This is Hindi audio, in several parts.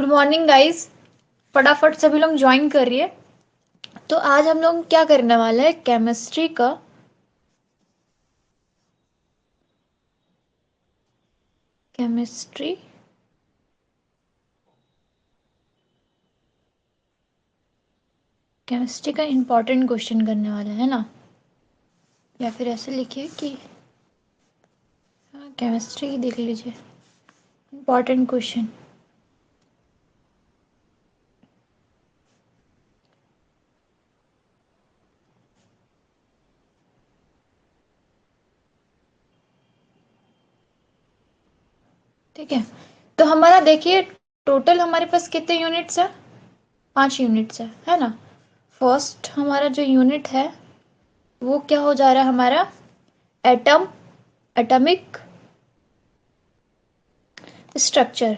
Good morning guys. फटाफट सभी लोग ज्वाइन करिए। तो आज हम लोग क्या करने वाले हैं, केमिस्ट्री केमिस्ट्री का इम्पोर्टेंट क्वेश्चन करने वाले हैं ना, या फिर ऐसे लिखिए कि केमिस्ट्री की देख लीजिए इम्पोर्टेंट क्वेश्चन। ठीक है, तो हमारा देखिए टोटल हमारे पास कितने यूनिट्स है, 5 यूनिट्स है ना। फर्स्ट हमारा जो यूनिट है वो क्या हो जा रहा है हमारा, एटम, एटॉमिक स्ट्रक्चर।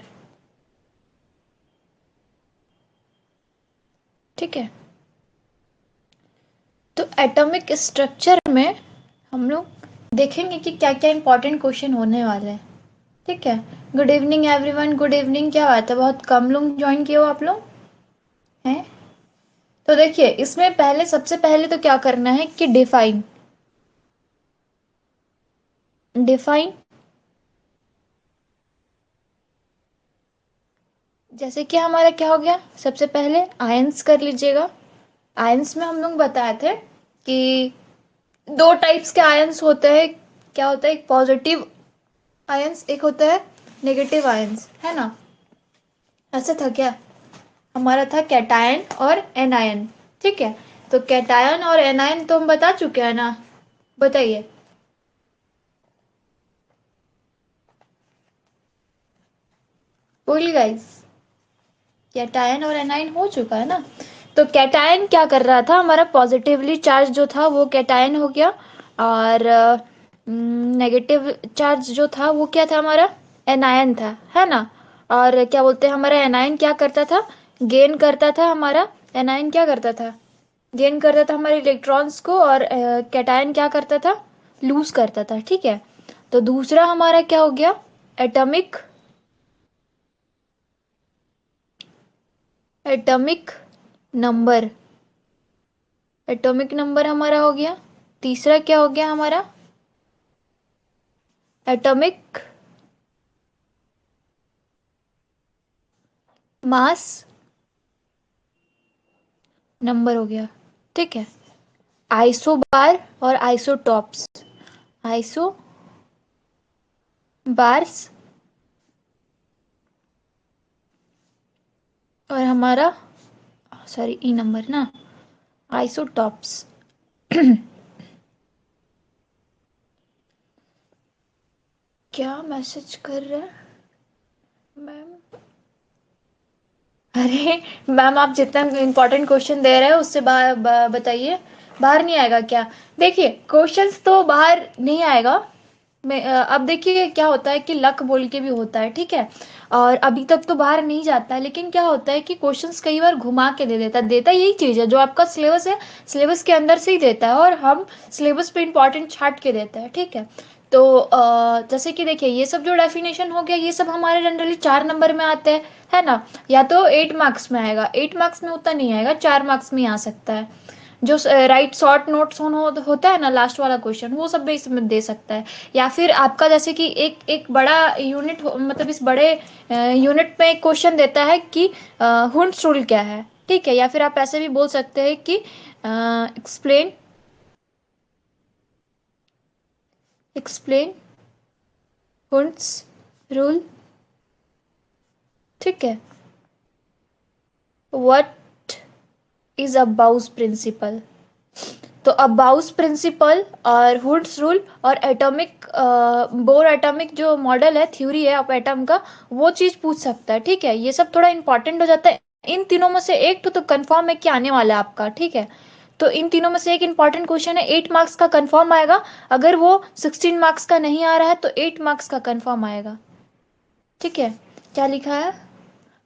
ठीक है, तो एटॉमिक स्ट्रक्चर में हम लोग देखेंगे कि क्या क्या इंपॉर्टेंट क्वेश्चन होने वाले हैं। ठीक है, good evening everyone, good evening. क्या बात है, बहुत कम लोग ज्वाइन किए हो आप लोग हैं। तो देखिए इसमें पहले सबसे पहले तो क्या करना है कि डिफाइन डिफाइन जैसे कि हमारा क्या हो गया, सबसे पहले आयंस कर लीजिएगा। आयंस में हम लोग बताए थे कि दो टाइप्स के आयंस होते हैं। क्या होता है, एक पॉजिटिव आयंस, एक होता है नेगेटिव आयंस, है ना। ऐसे था क्या, हमारा था कैटायन और एनायन। ठीक है, तो कैटायन और एनायन तो हम बता चुके हैं ना, बताइए। बोलिए गाइस, कैटायन और एनायन हो चुका है ना। तो कैटायन क्या कर रहा था, हमारा पॉजिटिवली चार्ज जो था वो कैटायन हो गया, और नेगेटिव चार्ज जो था वो क्या था हमारा, एनायन था, है ना। और क्या बोलते हैं, हमारा एनायन क्या करता था, गेन करता था हमारा। एनायन क्या करता था, गेन करता था हमारे इलेक्ट्रॉन्स को, और कैटायन क्या करता था, लूज करता था। ठीक है, तो दूसरा हमारा क्या हो गया, atomic atomic number. Atomic number हमारा हो गया। तीसरा क्या हो गया हमारा, एटॉमिक मास नंबर हो गया। ठीक है, आइसोबार और आइसोटॉप्स। आइसो बार्स और हमारा, सॉरी ई नंबर ना, आइसोटॉप्स। क्या मैसेज कर रहा है मैम, अरे मैम आप जितना इम्पोर्टेंट क्वेश्चन दे रहे हैं उससे बताइए, बाहर नहीं आएगा क्या। देखिए क्वेश्चंस तो बाहर नहीं आएगा। अब देखिए क्या होता है कि लक बोल के भी होता है, ठीक है। और अभी तक तो बाहर नहीं जाता है, लेकिन क्या होता है कि क्वेश्चंस कई बार घुमा के दे देता है। देता यही चीज़ है जो आपका सिलेबस है, सिलेबस के अंदर से ही देता है, और हम सिलेबस पे इंपॉर्टेंट छाट के देते हैं। ठीक है, तो जैसे कि देखिए ये सब जो डेफिनेशन हो गया, ये सब हमारे जनरली 4 नंबर में आते हैं, है ना। या तो 8 मार्क्स में आएगा, 8 मार्क्स में उतना नहीं आएगा, 4 मार्क्स में ही आ सकता है। जो राइट शॉर्ट नोट्स होता है ना, लास्ट वाला क्वेश्चन, वो सब भी इसमें दे सकता है। या फिर आपका जैसे कि एक एक बड़ा यूनिट, मतलब इस बड़े यूनिट में एक क्वेश्चन देता है कि हुंस रूल क्या है। ठीक है, या फिर आप ऐसे भी बोल सकते हैं कि एक्सप्लेन एक्सप्लेन हुंस रूल। ठीक है, व्हाट इज अबाउस प्रिंसिपल। तो अबाउस प्रिंसिपल और हुड्स रूल और एटॉमिक बोर एटॉमिक जो मॉडल है, थ्योरी है ऑफ एटम का, वो चीज पूछ सकता है। ठीक है, ये सब थोड़ा इंपॉर्टेंट हो जाता है। इन तीनों में से एक तो कंफर्म है कि आने वाला है आपका। ठीक है, तो इन तीनों में से एक इंपॉर्टेंट क्वेश्चन है, 8 मार्क्स का कंफर्म आएगा। अगर वो 16 मार्क्स का नहीं आ रहा है तो 8 मार्क्स का कंफर्म आएगा। ठीक है, क्या लिखा है,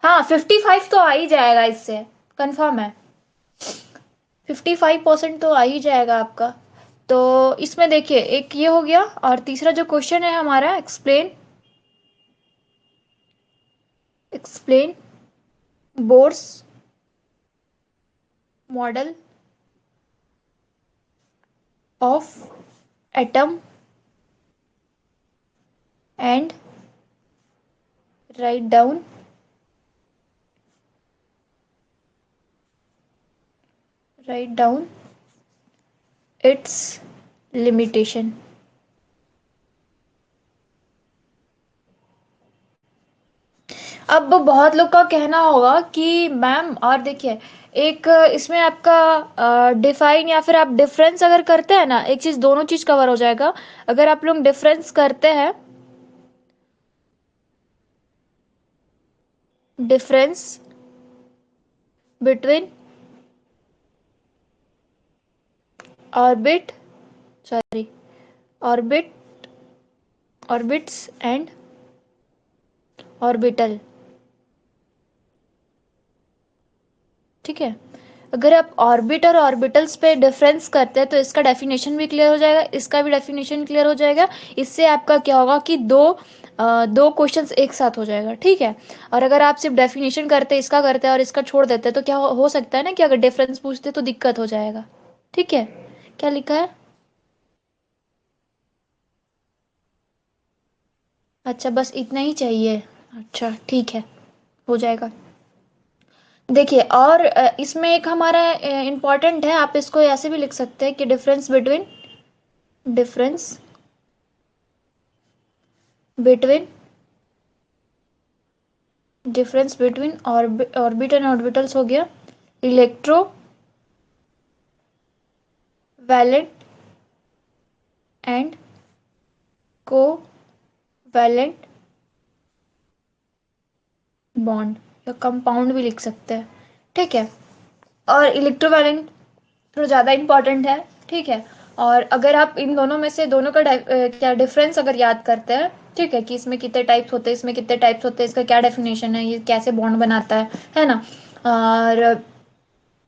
हाँ 55 तो आ ही जाएगा इससे, कंफर्म है। 55% तो आ ही जाएगा आपका। तो इसमें देखिए एक ये हो गया, और तीसरा जो क्वेश्चन है हमारा, explain explain Bohr's model of atom and write down it's limitation. अब बहुत लोग का कहना होगा कि मैम, और देखिए, एक इसमें आपका डिफाइन या फिर आप डिफरेंस अगर करते हैं ना, एक चीज दोनों चीज कवर हो जाएगा। अगर आप लोग डिफरेंस करते हैं, difference between orbit sorry orbit orbits and orbital, ठीक है। अगर आप ऑर्बिट और ऑर्बिटल्स पे डिफरेंस करते हैं तो इसका डेफिनेशन भी क्लियर हो जाएगा, इसका भी डेफिनेशन क्लियर हो जाएगा। इससे आपका क्या होगा कि दो क्वेश्चंस एक साथ हो जाएगा, ठीक है। और अगर आप सिर्फ डेफिनेशन करते, इसका करते हैं और इसका छोड़ देते हैं, तो क्या हो सकता है ना कि अगर डिफरेंस पूछते तो दिक्कत हो जाएगा, ठीक है। क्या लिखा है? अच्छा, बस इतना ही चाहिए। अच्छा, ठीक है, हो जाएगा। देखिए, और इसमें एक हमारा इम्पॉर्टेंट है, आप इसको ऐसे भी लिख सकते हैं कि difference difference between orbit and orbitals हो गया, इलेक्ट्रो वैलेंट एंड को वैलेंट बॉन्ड, या कंपाउंड भी लिख सकते हैं, ठीक है। और इलेक्ट्रोवैलेंट थोड़ा ज़्यादा इंपॉर्टेंट है, ठीक है। और अगर आप इन दोनों में से दोनों का क्या डिफरेंस अगर याद करते हैं, ठीक है, कि इसमें कितने टाइप्स होते हैं, इसमें कितने टाइप्स होते हैं, इसका क्या डेफिनेशन है, ये कैसे बॉन्ड बनाता है ना। और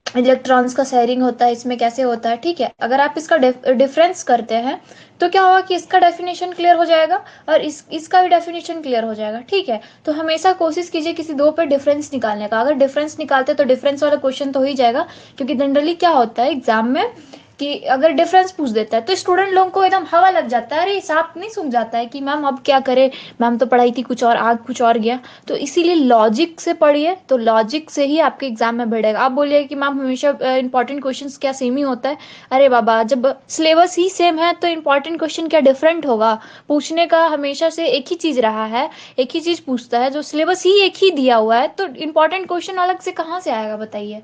इलेक्ट्रॉन्स का शेयरिंग होता है, इसमें कैसे होता है, ठीक है। अगर आप इसका डिफरेंस करते हैं तो क्या होगा कि इसका डेफिनेशन क्लियर हो जाएगा और इसका भी डेफिनेशन क्लियर हो जाएगा, ठीक है। तो हमेशा कोशिश कीजिए किसी दो पे डिफरेंस निकालने का। अगर डिफरेंस निकालते तो डिफरेंस वाला क्वेश्चन तो हो ही जाएगा, क्योंकि जनरली क्या होता है एग्जाम में कि अगर डिफरेंस पूछ देता है तो स्टूडेंट लोगों को एकदम हवा लग जाता है, अरे सांप नहीं सूख जाता है कि मैम अब क्या करे, मैम तो पढ़ाई थी कुछ और, आग कुछ और गया। तो इसीलिए लॉजिक से पढ़िए, तो लॉजिक से ही आपके एग्जाम में बढ़ेगा। आप बोलिए कि मैम हमेशा इंपॉर्टेंट क्वेश्चंस क्या सेम ही होता है? अरे बाबा, जब सिलेबस ही सेम है तो इंपॉर्टेंट क्वेश्चन क्या डिफरेंट होगा? पूछने का हमेशा से एक ही चीज रहा है, एक ही चीज पूछता है, जो सिलेबस ही एक ही दिया हुआ है, तो इंपॉर्टेंट क्वेश्चन अलग से कहाँ से आएगा बताइए।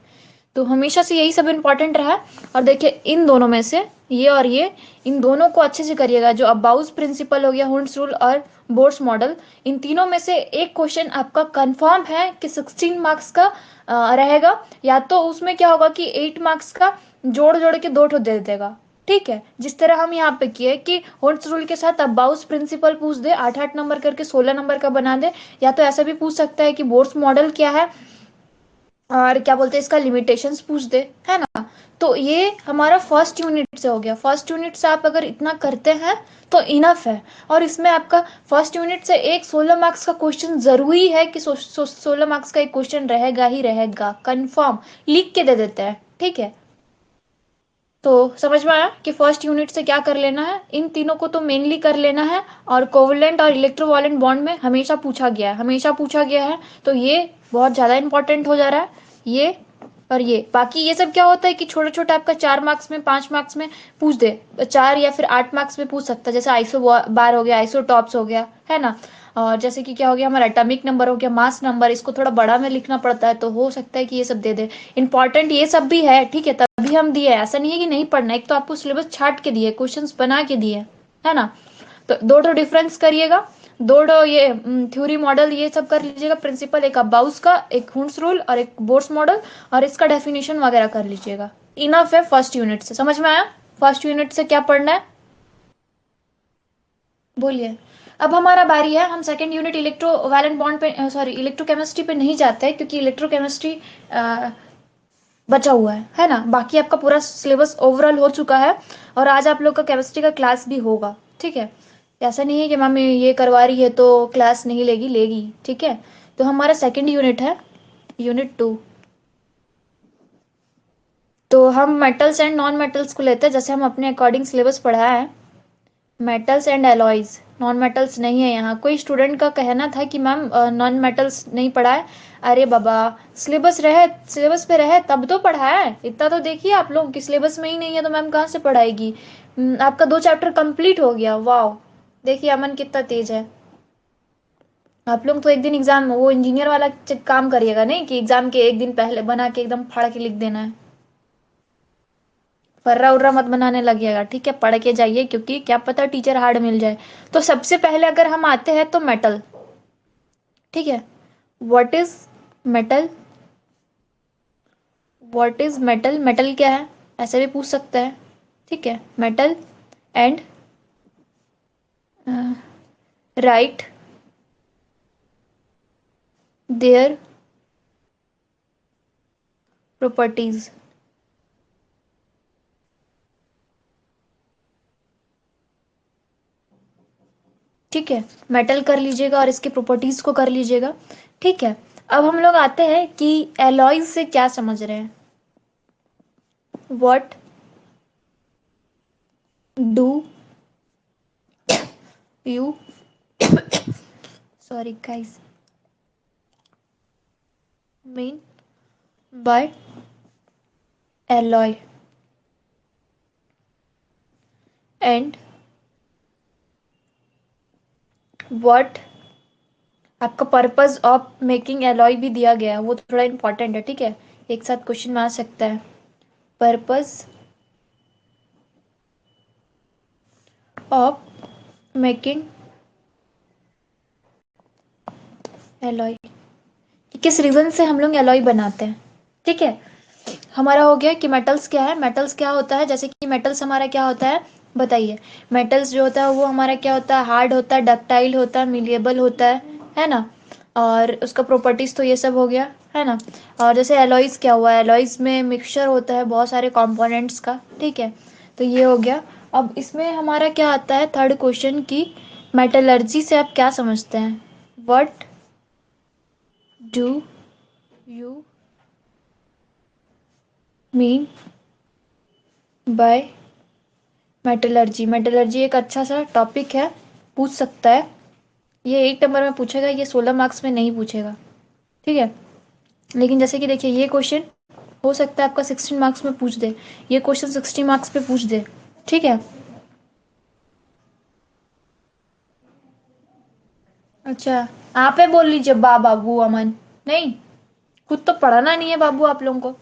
तो हमेशा से यही सब इंपॉर्टेंट रहा है। और देखिए, इन दोनों में से ये और ये, इन दोनों को अच्छे से करिएगा। जो अबाउस प्रिंसिपल हो गया, हुंड्स रूल और बोर्स मॉडल, इन तीनों में से एक क्वेश्चन आपका कंफर्म है कि 16 मार्क्स का रहेगा, या तो उसमें क्या होगा कि 8 मार्क्स का जोड़ जोड़ के दो ठो दे देगा, ठीक है। जिस तरह हम यहाँ पे किए कि हुंड्स रूल के साथ अबाउस प्रिंसिपल पूछ दे, 8 8 नंबर करके 16 नंबर का बना दे, या तो ऐसा भी पूछ सकता है कि बोर्स मॉडल क्या है और क्या बोलते हैं इसका लिमिटेशंस पूछ दे, है ना। तो ये हमारा फर्स्ट यूनिट से हो गया। फर्स्ट यूनिट से आप अगर इतना करते हैं तो इनफ है। और इसमें आपका फर्स्ट यूनिट से एक 16 मार्क्स का क्वेश्चन जरूरी है कि 16 मार्क्स का एक क्वेश्चन रहेगा ही रहेगा, कंफर्म लिख के दे देते हैं, ठीक है। तो समझ में आया कि फर्स्ट यूनिट से क्या कर लेना है, इन तीनों को तो मेनली कर लेना है। और कोवलेंट और इलेक्ट्रोवालेंट बॉन्ड में हमेशा पूछा गया है, हमेशा पूछा गया है, तो ये बहुत ज्यादा इंपॉर्टेंट हो जा रहा है। ये और ये बाकी ये सब क्या होता है कि छोटे छोटे आपका 4 मार्क्स में, 5 मार्क्स में पूछ दे, 4 या फिर 8 मार्क्स में पूछ सकता है। जैसे आइसो बार हो गया, आइसो टॉप्स हो गया, है ना। और जैसे कि क्या हो गया हमारा एटॉमिक नंबर हो गया, मास नंबर, इसको थोड़ा बड़ा में लिखना पड़ता है, तो हो सकता है कि ये सब दे दे। इंपॉर्टेंट ये सब भी है, ठीक है, तभी हम दिए, ऐसा नहीं है कि नहीं पढ़ना। एक तो आपको सिलेबस छाट के दिए, क्वेश्चंस बना के दिए, है ना। तो दो दो डिफरेंस करिएगा, दो दो ये थ्योरी मॉडल ये सब कर लीजिएगा, प्रिंसिपल एक अबाउस का, एक हुंड्स रूल और एक बोर्स मॉडल, और इसका डेफिनेशन वगैरह कर लीजिएगा। इनफ है फर्स्ट यूनिट से, समझ में आया फर्स्ट यूनिट से क्या पढ़ना है? बोलिए। अब हमारा बारी है, हम second unit electrovalent bond पे, सॉरी इलेक्ट्रोकेमिस्ट्री पे नहीं जाते हैं, क्योंकि इलेक्ट्रोकेमिस्ट्री बचा हुआ है ना। बाकी आपका पूरा सिलेबस ओवरऑल हो चुका है, और आज आप लोग का केमिस्ट्री का क्लास भी होगा, ठीक है। ऐसा नहीं है कि मैम ये करवा रही है तो क्लास नहीं लेगी, लेगी, ठीक है। तो हमारा सेकंड यूनिट है यूनिट 2। तो हम मेटल्स एंड नॉन मेटल्स को लेते हैं, जैसे हम अपने अकॉर्डिंग सिलेबस पढ़ाया है। Metals and alloys, non metals नहीं है यहाँ। कोई स्टूडेंट का कहना था कि मैम नॉन मेटल्स नहीं पढ़ा है। अरे बाबा, सिलेबस पे रहे तब तो पढ़ा है। इतना तो देखिए आप लोग कि सिलेबस में ही नहीं है तो मैम कहाँ से पढ़ाएगी। आपका 2 चैप्टर कंप्लीट हो गया, वाह। देखिए अमन कितना तेज है। आप लोग तो एक दिन एग्जाम वो इंजीनियर वाला काम करिएगा, नहीं कि एग्जाम के एक दिन पहले बना के एकदम फाड़ के लिख देना है। फर्रा उर्रा मत बनाने लगिएगा, ठीक है। पढ़ के जाइए, क्योंकि क्या पता टीचर हार्ड मिल जाए। तो सबसे पहले अगर हम आते हैं तो मेटल, ठीक है। What is metal? What is metal? Metal क्या है, ऐसे भी पूछ सकते हैं, ठीक है। Metal and right their properties. ठीक है, मेटल कर लीजिएगा और इसके प्रॉपर्टीज को कर लीजिएगा, ठीक है। अब हम लोग आते हैं कि एलॉयज से क्या समझ रहे हैं। What do you sorry guys mean by alloy and what आपका पर्पस ऑफ मेकिंग एलॉय भी दिया गया है, वो थोड़ा इंपॉर्टेंट है, ठीक है। एक साथ क्वेश्चन में आ सकता है। पर्पस ऑफ मेकिंग एलॉय, किस रीजन से हम लोग एलॉय बनाते हैं, ठीक है। हमारा हो गया कि मेटल्स क्या है। मेटल्स क्या होता है, जैसे कि मेटल्स हमारा क्या होता है बताइए। मेटल्स जो होता है वो हमारा क्या होता है, हार्ड होता है, डक्टाइल होता है, मिलिएबल होता है ना। और उसका प्रॉपर्टीज तो ये सब हो गया, है ना। और जैसे एलॉयज क्या हुआ, एलॉयज में मिक्सचर होता है बहुत सारे कंपोनेंट्स का, ठीक है। तो ये हो गया। अब इसमें हमारा क्या आता है थर्ड क्वेश्चन की, मेटलर्जी से आप क्या समझते हैं। What do you mean bye metallurgy? Metallurgy एक अच्छा सा टॉपिक है, पूछ सकता है। ये 1 नंबर में पूछेगा, ये 16 मार्क्स में नहीं पूछेगा, ठीक है। लेकिन जैसे कि देखिए ये क्वेश्चन हो सकता है आपका 16 मार्क्स में पूछ दे, ये क्वेश्चन 60 मार्क्स पे पूछ दे, ठीक है। अच्छा, आप ही बोल लीजिए बाबू अमन। नहीं, खुद तो पढ़ाना नहीं है बाबू आप लोगों को।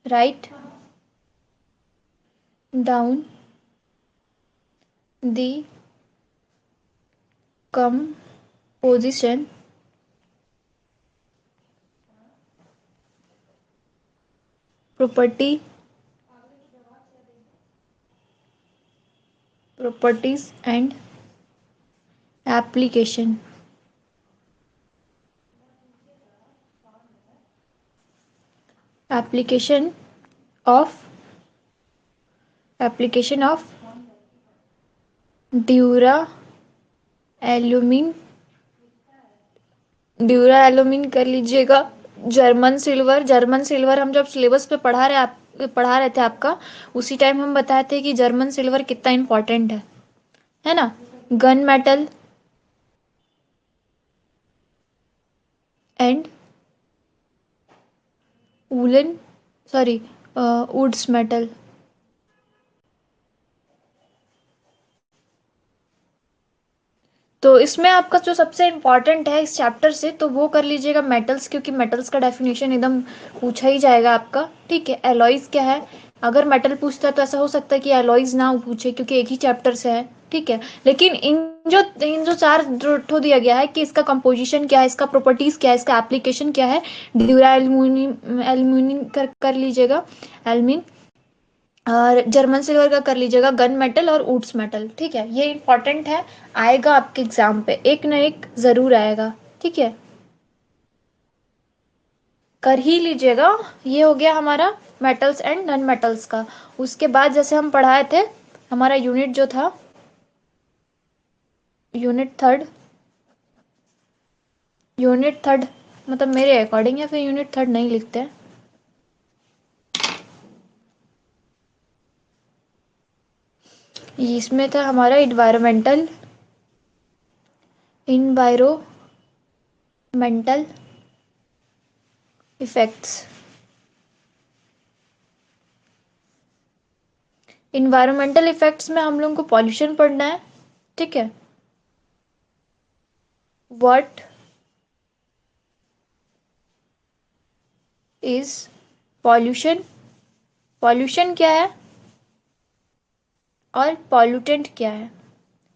Write down the composition property properties and application application of application of duralumin duralumin कर लीजिएगा। जर्मन सिल्वर हम जब सिलेबस पे पढ़ा रहे थे आपका, उसी टाइम हम बताए थे कि जर्मन सिल्वर कितना इंपॉर्टेंट है ना। Gun metal and woollen sorry woods metal. तो इसमें आपका जो सबसे इम्पोर्टेंट है इस चैप्टर से, तो वो कर लीजिएगा मेटल्स, क्योंकि मेटल्स का डेफिनेशन एकदम पूछा ही जाएगा आपका, ठीक है। एलॉयज क्या है, अगर मेटल पूछता है तो ऐसा हो सकता है कि एलॉयज ना पूछे, क्योंकि एक ही चैप्टर से है, ठीक है। लेकिन इन जो चार जो ठो दिया गया है कि इसका कंपोजिशन क्या है, इसका प्रॉपर्टीज क्या है, इसका एप्लीकेशन क्या है, ड्यूरा एल्यूमिनियम एल्यूमिनियम कर लीजिएगा, एल्यूमिन। और जर्मन सिल्वर का कर लीजिएगा गन मेटल और वुड्स मेटल, ठीक है। ये इंपॉर्टेंट है, आएगा आपके एग्जाम पे, एक ना एक जरूर आएगा, ठीक है। कर ही लीजिएगा। ये हो गया हमारा मेटल्स एंड नॉन मेटल्स का। उसके बाद जैसे हम पढ़ाए थे, हमारा यूनिट जो था यूनिट थर्ड, यूनिट थर्ड मतलब मेरे अकॉर्डिंग, या फिर यूनिट थर्ड नहीं लिखते हैं। इसमें था हमारा इन्वायरोमेंटल इफेक्ट्स। इन्वायरमेंटल इफेक्ट्स में हम लोगों को पॉल्यूशन पढ़ना है, ठीक है। व्हाट इज पॉल्यूशन, पॉल्यूशन क्या है और पॉल्यूटेंट क्या है,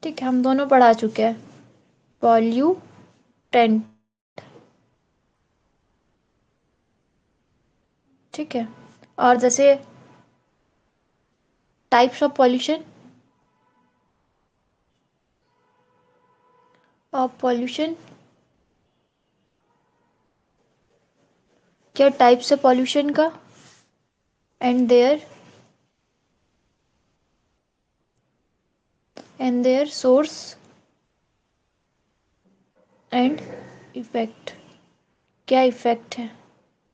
ठीक है, हम दोनों पढ़ा चुके हैं। पॉल्यूटेंट, ठीक है। और जैसे टाइप्स ऑफ पॉल्यूशन, क्या टाइप्स है पॉल्यूशन का, and their source and effect, क्या इफेक्ट है,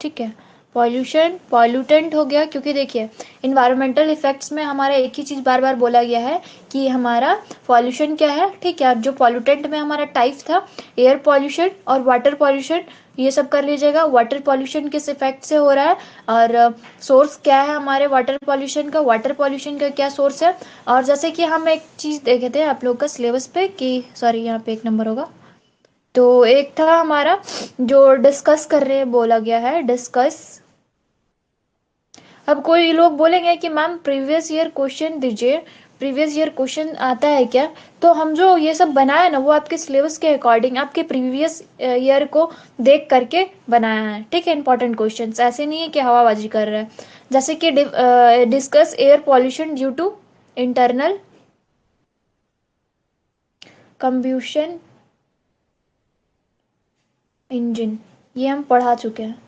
ठीक है। पॉल्यूशन पॉल्यूटेंट हो गया, क्योंकि देखिए इन्वायरमेंटल इफेक्ट्स में हमारा एक ही चीज़ बार बार बोला गया है कि हमारा पॉल्यूशन क्या है, ठीक है। अब जो पॉल्यूटेंट में हमारा टाइप था, एयर पॉल्यूशन और वाटर पॉल्यूशन, ये सब कर लीजिएगा। वाटर पॉल्यूशन किस इफेक्ट से हो रहा है, और सोर्स क्या है हमारे वाटर पॉल्यूशन का, वाटर पॉल्यूशन का क्या सोर्स है। और जैसे कि हम एक चीज़ देखे थे आप लोग का सिलेबस पे कि, सॉरी यहाँ पे एक नंबर होगा, तो एक था हमारा जो डिस्कस कर रहे बोला गया है, डिस्कस। अब कोई लोग बोलेंगे कि मैम प्रीवियस ईयर क्वेश्चन दीजिए, प्रीवियस ईयर क्वेश्चन आता है क्या। तो हम जो ये सब बनाया ना, वो आपके सिलेबस के अकॉर्डिंग, आपके प्रीवियस ईयर को देख करके बनाया है, ठीक है। इंपॉर्टेंट क्वेश्चन, ऐसे नहीं है कि हवाबाजी कर रहा है। जैसे कि discuss air pollution due to internal combustion engine, ये हम पढ़ा चुके हैं,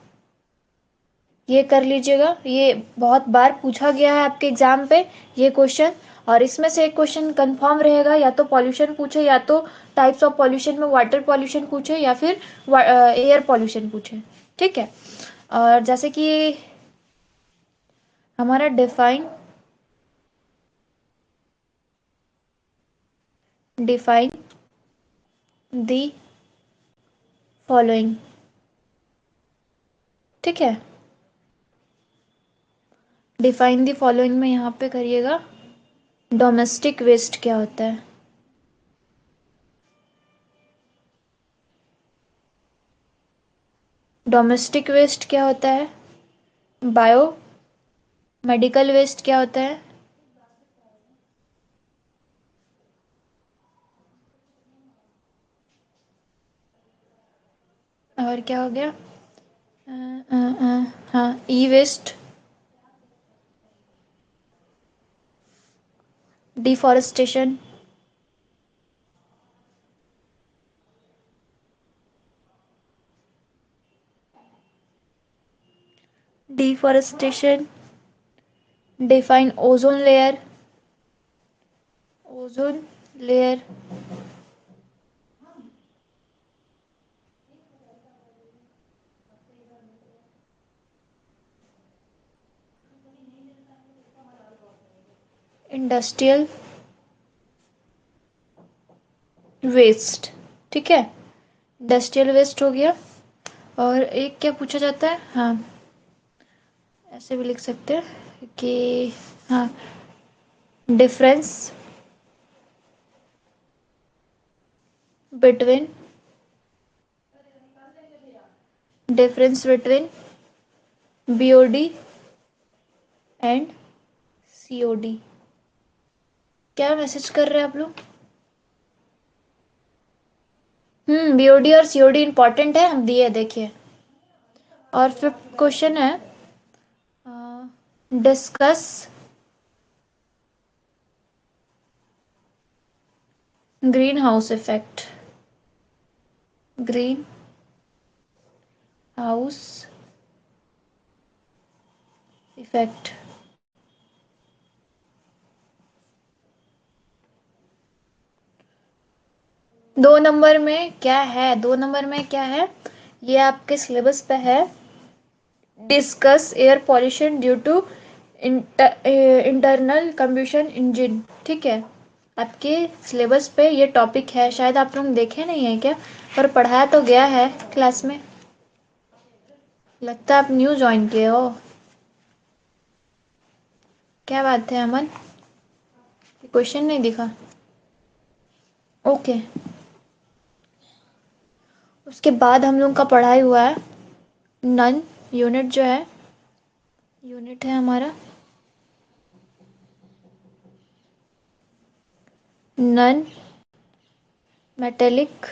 ये कर लीजिएगा। ये बहुत बार पूछा गया है आपके एग्जाम पे ये क्वेश्चन, और इसमें से एक क्वेश्चन कंफर्म रहेगा, या तो पॉल्यूशन पूछे, या तो टाइप्स ऑफ पॉल्यूशन में वाटर पॉल्यूशन पूछे, या फिर एयर पॉल्यूशन पूछे, ठीक है। और जैसे कि हमारा डिफाइन दी फॉलोइंग, ठीक है। डिफाइन दी फॉलोइंग में यहाँ पे करिएगा, डोमेस्टिक वेस्ट क्या होता है, डोमेस्टिक वेस्ट क्या होता है, बायो मेडिकल वेस्ट क्या होता है, और क्या हो गया, हाँ, E waste, deforestation, deforestation, define ozone layer, ozone layer, industrial waste, ठीक है। इंडस्ट्रियल वेस्ट हो गया। और एक क्या पूछा जाता है, हाँ, ऐसे भी लिख सकते हैं कि, हाँ, difference between, difference between BOD and COD, क्या मैसेज कर रहे हैं आप लोग। बीओडी और सीओडी इंपॉर्टेंट है, हम दिए देखिए। और फिफ्थ क्वेश्चन है, discuss green house effect, green house effect, दो नंबर में क्या है, 2 नंबर में क्या है, ये आपके सिलेबस पे है। Discuss air pollution due to internal combustion engine. ठीक है, आपके सिलेबस पे ये टॉपिक है, शायद आप लोग देखे नहीं है क्या, पर पढ़ाया तो गया है क्लास में। लगता है आप न्यू ज्वाइन किए हो। क्या बात है अमन, क्वेश्चन नहीं दिखा? ओके। उसके बाद हम लोग का पढ़ाई हुआ है नन यूनिट, जो है यूनिट है हमारा नन मेटेलिक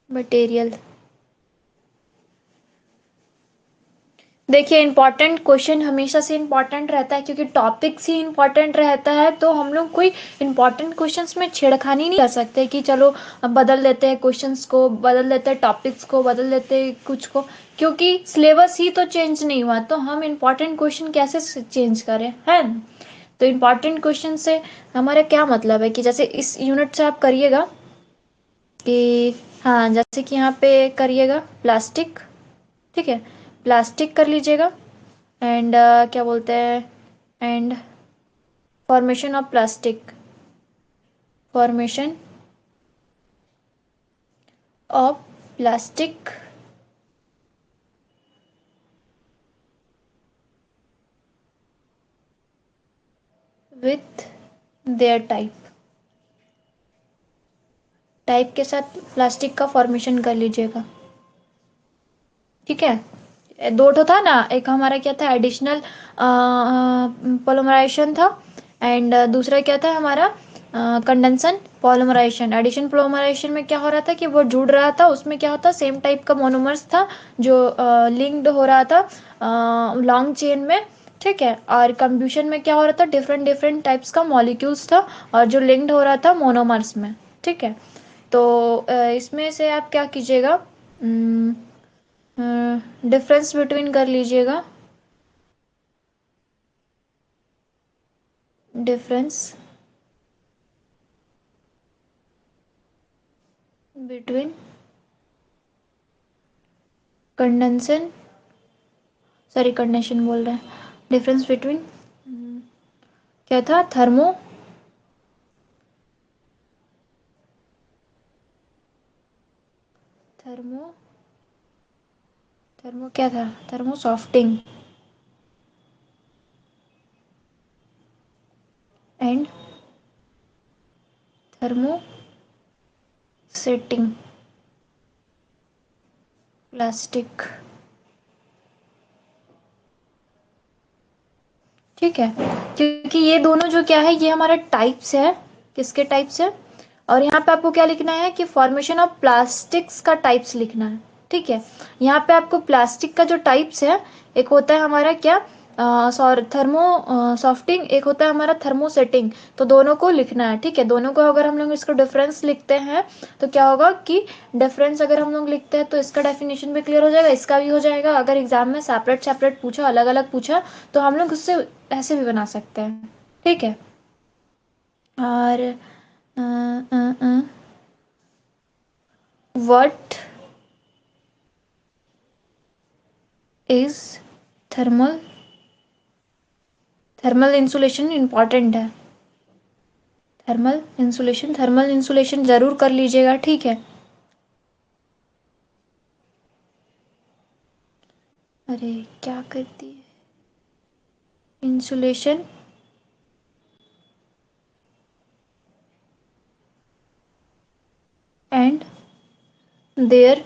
मटेरियल। देखिए, इंपॉर्टेंट क्वेश्चन हमेशा से इंपॉर्टेंट रहता है, क्योंकि टॉपिक्स ही इंपॉर्टेंट रहता है, तो हम लोग कोई इंपॉर्टेंट क्वेश्चंस में छेड़खानी नहीं कर सकते कि चलो अब बदल देते हैं क्वेश्चंस को, बदल देते हैं टॉपिक्स को, बदल देते हैं कुछ को, क्योंकि सिलेबस ही तो चेंज नहीं हुआ, तो हम इंपॉर्टेंट क्वेश्चन कैसे चेंज करें, है न? तो इम्पॉर्टेंट क्वेश्चन से हमारा क्या मतलब है कि जैसे इस यूनिट से आप करिएगा कि, हाँ, जैसे कि यहाँ पे करिएगा प्लास्टिक। ठीक है, प्लास्टिक कर लीजिएगा। एंड क्या बोलते हैं, and formation of plastic, formation of plastic with their type, type के साथ प्लास्टिक का फॉर्मेशन कर लीजिएगा। ठीक है, दो ठो था ना, एक हमारा क्या था, एडिशनल पोलीमराइजेशन था, एंड दूसरा क्या था हमारा, कंडेंसन पॉलीमराइजेशन। एडिशन पोलीमराइजेशन में क्या हो रहा था कि वो जुड़ रहा था, उसमें क्या होता, सेम टाइप का मोनोमर्स था जो लिंक्ड हो रहा था लॉन्ग चेन में। ठीक है, और कंब्यूशन में क्या हो रहा था, डिफरेंट डिफरेंट टाइप्स का मॉलिक्यूल्स था और जो लिंक्ड हो रहा था मोनोमर्स में। ठीक है, तो इसमें से आप क्या कीजिएगा, डिफरेंस बिटवीन कर लीजिएगा, डिफरेंस बिटवीन कंडेंसन, सॉरी कंडेंशन बोल रहे हैं, डिफरेंस बिटवीन क्या था, थर्मो, थर्मो, थर्मो क्या था, thermo softening and thermo setting plastic. ठीक है, क्योंकि ये दोनों जो क्या है, ये हमारा टाइप्स है, किसके टाइप्स है, और यहाँ पे आपको क्या लिखना है कि फॉर्मेशन ऑफ प्लास्टिक्स का टाइप्स लिखना है। ठीक है, यहाँ पे आपको प्लास्टिक का जो टाइप्स है, एक होता है हमारा क्या, सॉरी थर्मो सॉफ्टिंग, एक होता है हमारा थर्मोसेटिंग, तो दोनों को लिखना है। ठीक है, दोनों को अगर हम लोग इसको डिफरेंस लिखते हैं तो क्या होगा कि डिफरेंस अगर हम लोग लिखते हैं तो इसका डेफिनेशन भी क्लियर हो जाएगा, इसका भी हो जाएगा। अगर एग्जाम में सेपरेट सेपरेट पूछा, अलग अलग पूछा, तो हम लोग उससे ऐसे भी बना सकते हैं। ठीक है, और what is thermal, thermal insulation important है, थर्मल इंसुलेशन, थर्मल इंसुलेशन जरूर कर लीजिएगा। ठीक है, अरे क्या करती है, insulation and their,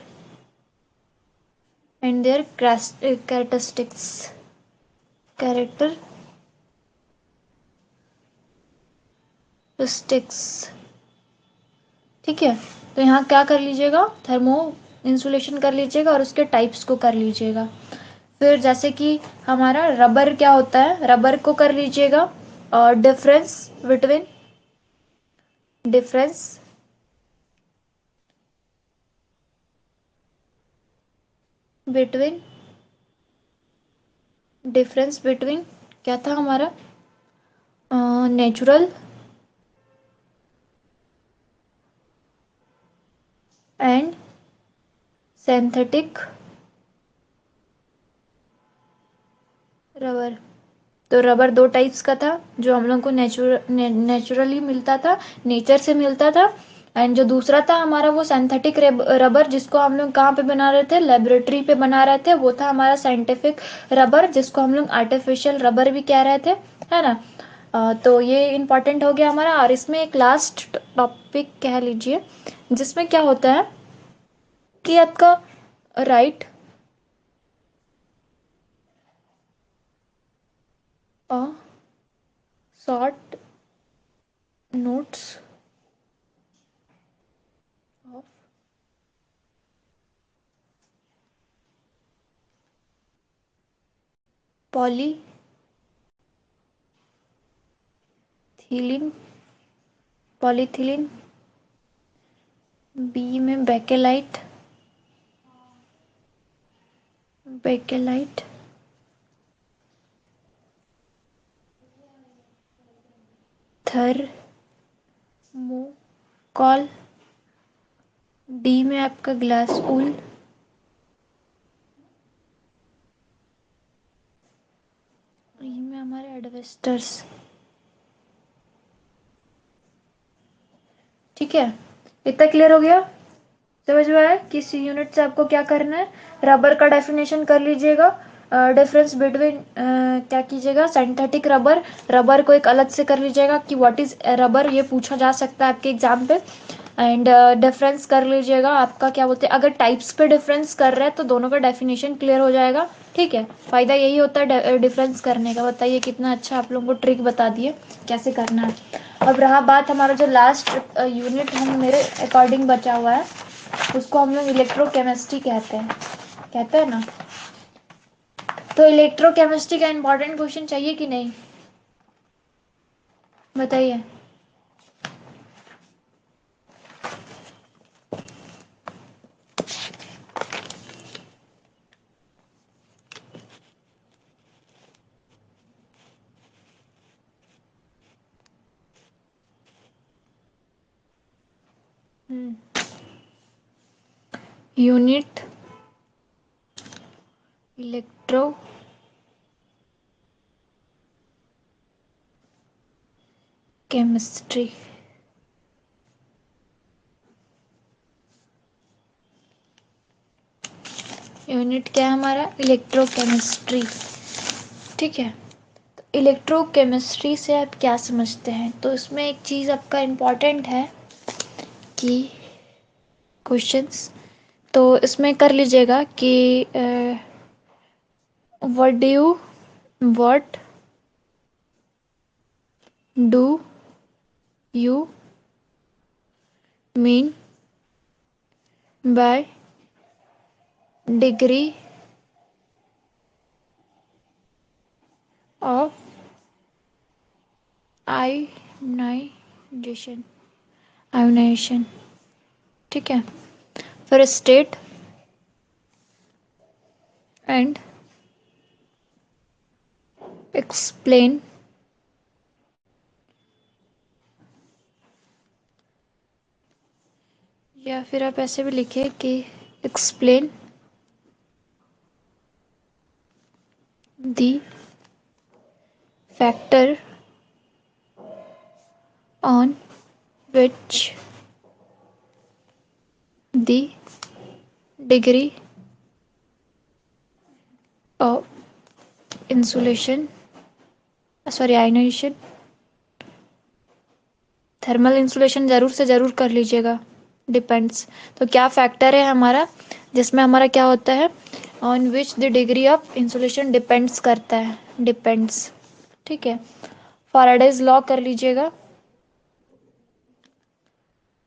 and their characteristics, characteristics. ठीक है, तो यहाँ क्या कर लीजिएगा, थर्मो इंसुलेशन कर लीजिएगा और उसके टाइप्स को कर लीजिएगा। फिर जैसे कि हमारा रबर क्या होता है, रबर को कर लीजिएगा, और डिफरेंस बिटवीन डिफरेंस बिटवीन क्या था हमारा, नेचुरल एंड सिंथेटिक रबर। तो रबर दो टाइप्स का था, जो हम लोग को नेचुरली मिलता था, नेचर से मिलता था। एंड जो दूसरा था हमारा वो सिंथेटिक रबर, जिसको हम लोग कहाँ पे बना रहे थे, लेबोरेटरी पे बना रहे थे, वो था हमारा साइंटिफिक रबर, जिसको हम लोग आर्टिफिशियल रबर भी कह रहे थे, है ना। तो ये इम्पोर्टेंट हो गया हमारा। और इसमें एक लास्ट टॉपिक कह लीजिए, जिसमें क्या होता है कि आपका write a short notes of polyethylene polyethylene. B में बेकेलाइट बेकेलाइट। थर्मोकॉल। डी में आपका ग्लास ऊल। ई में हमारे एडवेस्टर्स। ठीक है, इतना क्लियर हो गया? समझ में आया किस यूनिट से आपको क्या करना है? रबर का डेफिनेशन कर लीजिएगा। डिफरेंस बिटवीन क्या कीजिएगा, सिंथेटिक रबर, रबर को एक अलग से कर लीजिएगा कि व्हाट इज रबर, ये पूछा जा सकता है आपके एग्जाम पे। एंड डिफरेंस कर लीजिएगा आपका क्या बोलते हैं, अगर टाइप्स पे डिफरेंस कर रहे हैं तो दोनों का डेफिनेशन क्लियर हो जाएगा। ठीक है, फायदा यही होता है डिफरेंस करने का। बताइए कितना अच्छा आप लोगों को ट्रिक बता दिए कैसे करना है। अब रहा बात हमारा जो लास्ट यूनिट हम मेरे अकॉर्डिंग बचा हुआ है, उसको हम लोग इलेक्ट्रोकेमिस्ट्री कहते हैं ना। तो इलेक्ट्रोकेमिस्ट्री का इंपॉर्टेंट क्वेश्चन चाहिए कि नहीं, बताइए। Unit electro chemistry. यूनिट क्या है हमारा, इलेक्ट्रोकेमिस्ट्री। ठीक है, तो इलेक्ट्रोकेमिस्ट्री से आप क्या समझते हैं? तो इसमें एक चीज़ आपका इम्पॉर्टेंट है कि क्वेश्चंस, तो इसमें कर लीजिएगा कि what do you mean by degree of ionisation ionisation. ठीक है, फिर स्टेट एंड एक्सप्लेन या फिर आप ऐसे भी लिखे कि explain the factor on which the degree of insulation sorry ionisation. Thermal insulation जरूर से जरूर कर लीजिएगा, डिपेंड्स। तो क्या फैक्टर है हमारा, जिसमें हमारा क्या होता है, on which the degree of insulation depends करता है, डिपेंड्स। ठीक है, फैराडेज लॉ कर लीजिएगा,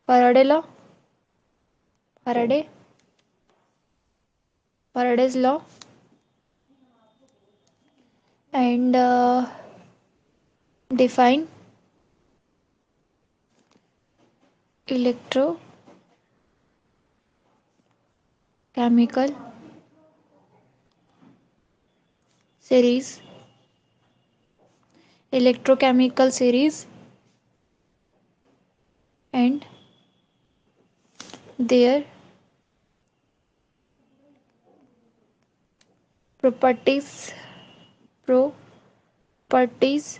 Faraday law, Faraday Faraday's law. And define electrochemical series electrochemical series and their properties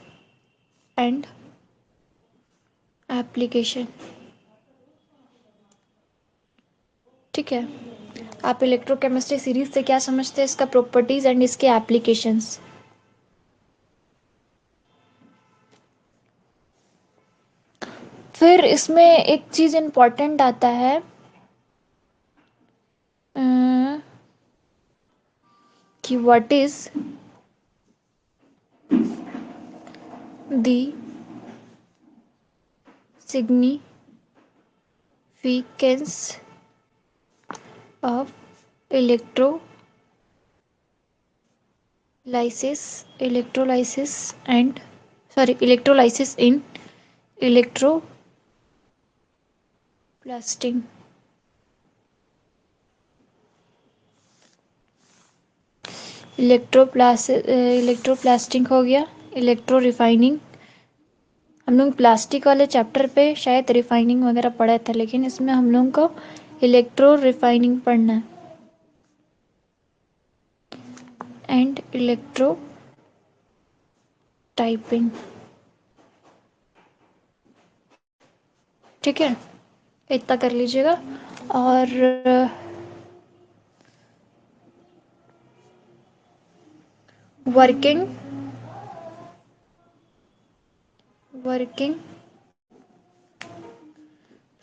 and application. ठीक है, आप इलेक्ट्रोकेमिस्ट्री सीरीज से क्या समझते हैं? इसका प्रॉपर्टीज एंड इसके एप्लीकेशंस। फिर इसमें एक चीज इम्पोर्टेंट आता है कि what is the significance of electrolysis in electroplating. Electroplating हो गया, इलेक्ट्रो रिफाइनिंग। हम लोग प्लास्टिक वाले चैप्टर पे शायद रिफाइनिंग वगैरह पढ़ा था, लेकिन इसमें हम लोग को इलेक्ट्रो रिफाइनिंग पढ़ना है एंड इलेक्ट्रो टाइपिंग। ठीक है, इतना कर लीजिएगा। और working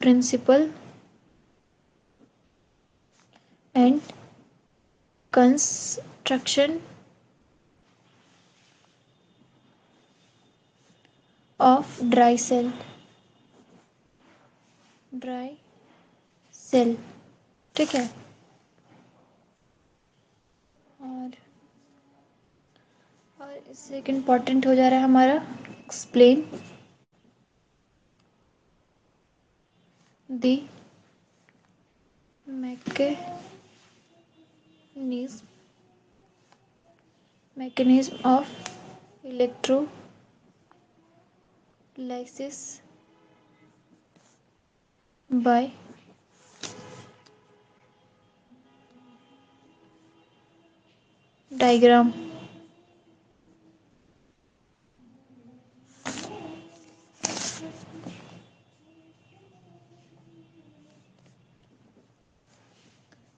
principle and construction of dry cell. ठीक है, और इससे एक इम्पॉर्टेंट हो जा रहा है हमारा explain the mechanism of electrolysis by diagram.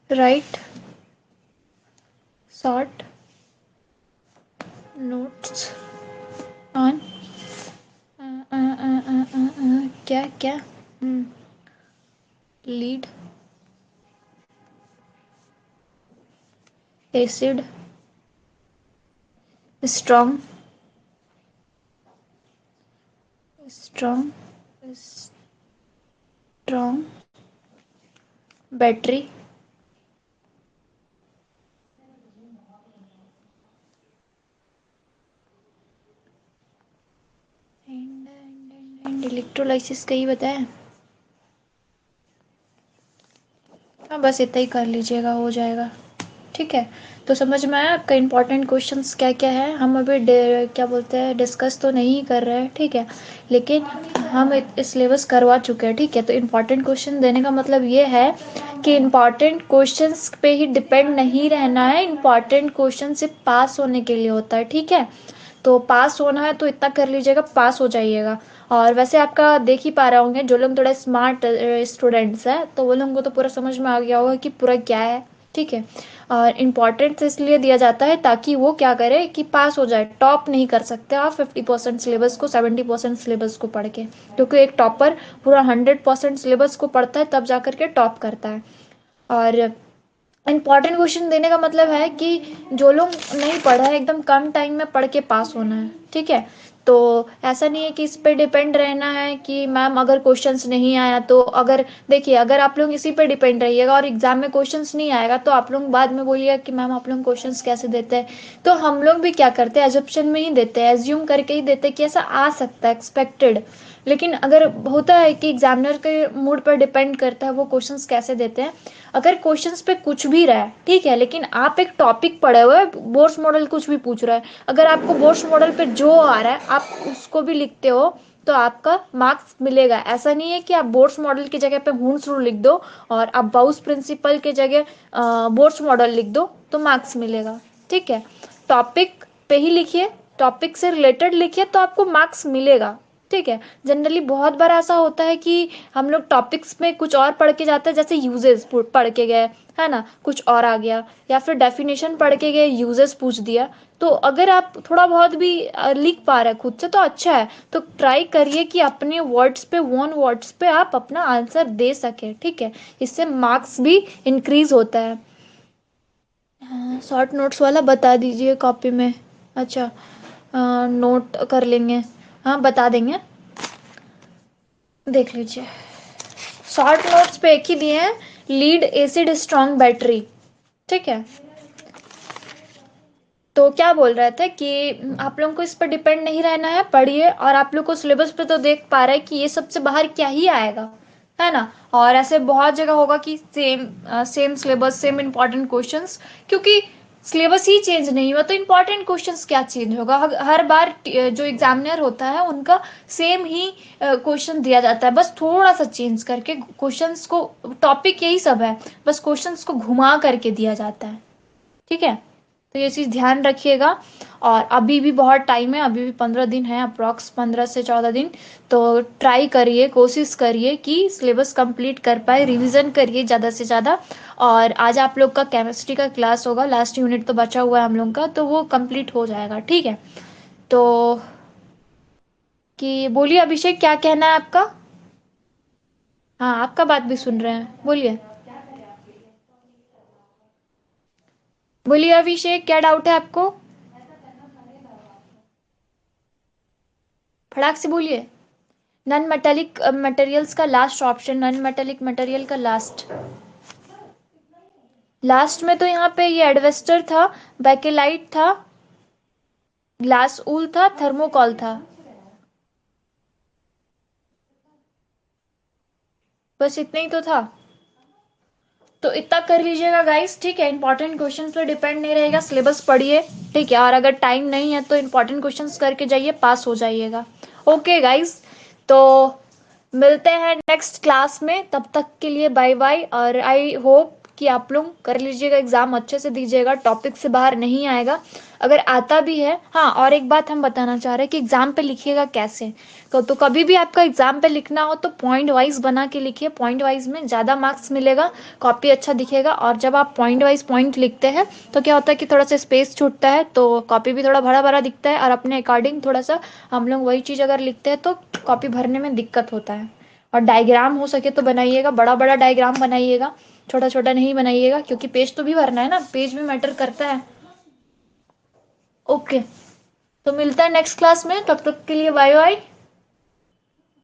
Write short notes on क्या lead acid strong battery and electrolysis का ही बताया। हाँ, बस इतना ही कर लीजिएगा, हो जाएगा। ठीक है, तो समझ में आया आपका इंपॉर्टेंट क्वेश्चंस क्या क्या है। हम अभी क्या बोलते हैं डिस्कस तो नहीं कर रहे हैं, ठीक है, लेकिन हम इस सिलेबस करवा चुके हैं। ठीक है, तो इम्पॉर्टेंट क्वेश्चन देने का मतलब ये है कि इम्पॉर्टेंट क्वेश्चंस पे ही डिपेंड नहीं रहना है। इम्पॉर्टेंट क्वेश्चन सिर्फ पास होने के लिए होता है। ठीक है, तो पास होना है तो इतना कर लीजिएगा, पास हो जाइएगा। और वैसे आपका देख ही पा रहे होंगे, जो लोग थोड़ा स्मार्ट स्टूडेंट्स हैं तो वो लोगों को तो पूरा समझ में आ गया होगा कि पूरा क्या है। ठीक है, और इम्पॉर्टेंस इसलिए दिया जाता है ताकि वो क्या करे कि पास हो जाए। टॉप नहीं कर सकते आप 50% सिलेबस को 70% सिलेबस को पढ़ के, क्योंकि एक टॉपर पूरा 100% सिलेबस को पढ़ता है तब जा करके टॉप करता है। और इम्पॉर्टेंट क्वेश्चन देने का मतलब है कि जो लोग नहीं पढ़ा है एकदम कम टाइम में पढ़ के पास होना है। ठीक है, तो ऐसा नहीं है कि इस पे डिपेंड रहना है कि मैम अगर क्वेश्चंस नहीं आया तो, अगर देखिए अगर आप लोग इसी पे डिपेंड रहिएगा और एग्जाम में क्वेश्चंस नहीं आएगा तो आप लोग बाद में बोलिएगा कि मैम आप लोग क्वेश्चंस कैसे देते हैं। तो हम लोग भी क्या करते हैं, एजम्पशन में ही देते हैं, एज्यूम करके ही देते हैं कि ऐसा आ सकता है, एक्सपेक्टेड। लेकिन अगर होता है कि एग्जामिनर के मूड पर डिपेंड करता है वो क्वेश्चंस कैसे देते हैं। अगर क्वेश्चंस पे कुछ भी रहा है, ठीक है, लेकिन आप एक टॉपिक पढ़े हुए, बोर्ड्स मॉडल कुछ भी पूछ रहा है, अगर आपको बोर्ड्स मॉडल पे जो आ रहा है आप उसको भी लिखते हो तो आपका मार्क्स मिलेगा। ऐसा नहीं है कि आप बोर्ड्स मॉडल की जगह पे हुंस रूल लिख दो और आप बाउस प्रिंसिपल की जगह बोर्ड्स मॉडल लिख दो तो मार्क्स मिलेगा। ठीक है, टॉपिक पे ही लिखिए, टॉपिक से रिलेटेड लिखिए तो आपको मार्क्स मिलेगा। ठीक है, जनरली बहुत बार ऐसा होता है कि हम लोग टॉपिक्स में कुछ और पढ़ के जाते हैं, जैसे यूजेस पढ़ के गए, है ना, कुछ और आ गया, या फिर डेफिनेशन पढ़ के गए, यूजेस पूछ दिया। तो अगर आप थोड़ा बहुत भी लिख पा रहे हैं खुद से तो अच्छा है। तो ट्राई करिए कि अपने वर्ड्स पे, वन वर्ड्स पे आप अपना आंसर दे सके। ठीक है, इससे मार्क्स भी इंक्रीज होता है। शॉर्ट नोट्स वाला बता दीजिए कॉपी में। अच्छा, नोट कर लेंगे, हाँ बता देंगे, देख लीजिए। शॉर्ट नोट्स पे एक ही दिए हैं, लीड एसिड स्ट्रॉन्ग बैटरी। ठीक है, तो क्या बोल रहे थे कि आप लोगों को इस पर डिपेंड नहीं रहना है, पढ़िए। और आप लोग को सिलेबस पे तो देख पा रहे हैं कि ये सबसे बाहर क्या ही आएगा, है ना। और ऐसे बहुत जगह होगा कि same same syllabus, same important questions, क्योंकि सिलेबस ही चेंज नहीं हुआ तो इंपॉर्टेंट क्वेश्चंस क्या चेंज होगा। हर बार जो एग्जामिनर होता है उनका सेम ही क्वेश्चन दिया जाता है, बस थोड़ा सा चेंज करके क्वेश्चंस को, टॉपिक यही सब है, बस क्वेश्चंस को घुमा करके दिया जाता है। ठीक है, तो ये चीज़ ध्यान रखिएगा। और अभी भी बहुत टाइम है, अभी भी 15 दिन है, अप्रॉक्स 15 से 14 दिन। तो ट्राई करिए, कोशिश करिए कि सिलेबस कंप्लीट कर पाए, रिवीजन करिए ज़्यादा से ज़्यादा। और आज आप लोग का केमिस्ट्री का क्लास होगा, लास्ट यूनिट तो बचा हुआ है हम लोग का, तो वो कंप्लीट हो जाएगा। ठीक है, तो कि बोलिए अभिषेक, क्या कहना है आपका। हाँ, आपका बात भी सुन रहे हैं, बोलिए। बोलिए अभिषेक, क्या डाउट है आपको, फटाक से बोलिए। नॉन मेटेलिक मटेरियल्स का last option, non metallic material का लास्ट, लास्ट में तो यहाँ पे ये एडवेस्टर था, बैकेलाइट था, ग्लास ऊल था, थर्मोकॉल था, बस इतना ही तो था। तो इतना कर लीजिएगा गाइस। ठीक है, इंपॉर्टेंट क्वेश्चंस पे डिपेंड नहीं रहेगा, सिलेबस पढ़िए। ठीक है, और अगर टाइम नहीं है तो इंपॉर्टेंट क्वेश्चंस करके जाइए, पास हो जाइएगा। ओके गाइस, तो मिलते हैं नेक्स्ट क्लास में, तब तक के लिए बाय बाय। और आई होप कि आप लोग कर लीजिएगा, एग्जाम अच्छे से दीजिएगा, टॉपिक से बाहर नहीं आएगा। अगर आता भी है, हाँ और एक बात हम बताना चाह रहे हैं कि एग्जाम पे लिखिएगा कैसे। तो कभी भी आपका एग्जाम पे लिखना हो तो पॉइंट वाइज बना के लिखिए, पॉइंट वाइज में ज़्यादा मार्क्स मिलेगा, कॉपी अच्छा दिखेगा। और जब आप पॉइंट वाइज पॉइंट लिखते हैं तो क्या होता है कि थोड़ा सा स्पेस छूटता है, तो कॉपी भी थोड़ा भरा भरा दिखता है, और अपने अकॉर्डिंग थोड़ा सा हम लोग वही चीज़ अगर लिखते हैं तो कॉपी भरने में दिक्कत होता है। और डायग्राम हो सके तो बनाइएगा, बड़ा बड़ा डायग्राम बनाइएगा, छोटा छोटा नहीं बनाइएगा, क्योंकि पेज तो भी भरना है ना, पेज भी मैटर करता है। ओके, तो मिलता है नेक्स्ट क्लास में, तब तक के लिए बाय बाय।